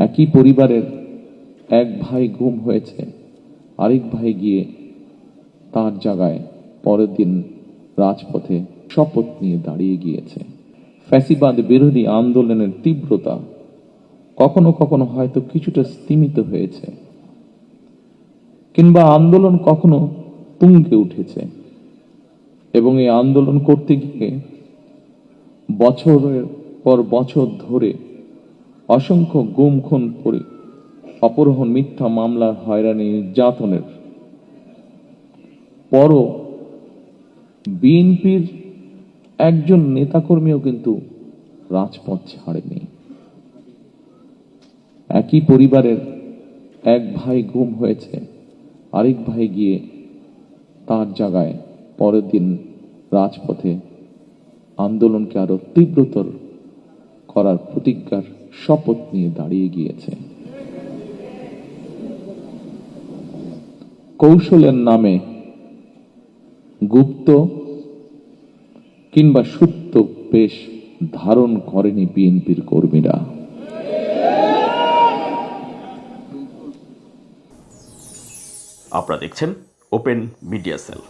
একই পরিবারের এক ভাই গুম হয়েছে, আরেক ভাই গিয়ে তার জায়গায় পরের দিন রাজপথে শপথ নিয়ে দাঁড়িয়ে গিয়েছে। ফ্যাসিবাদ বিরোধী আন্দোলনের তীব্রতা কখনো কখনো হয়তো কিছুটা স্তিমিত হয়েছে, কিংবা আন্দোলন কখনো তুঙ্গে উঠেছে, এবং এই আন্দোলন করতে গিয়ে বছরের পর বছর ধরে অসংখ্য গুম খুন অপহরণ, মিথ্যা মামলার হয়রানি, নির্যাতনের পরও বিএনপির একজন নেতাকর্মীও কিন্তু রাজপথ ছাড়েনি। একই পরিবারের এক ভাই গুম হয়েছে, আরেক ভাই গিয়ে তার জায়গায় পরের দিন রাজপথে আন্দোলনকে আরো তীব্রতর করার প্রতিজ্ঞার শপথ নিয়ে দাঁড়িয়ে গিয়েছে। কৌশলের নামে গুপ্ত কিংবা সুপ্ত বেশ ধারণ করেনি বিএনপির কর্মীরা। আপনারা দেখছেন ওপেন মিডিয়া সেল।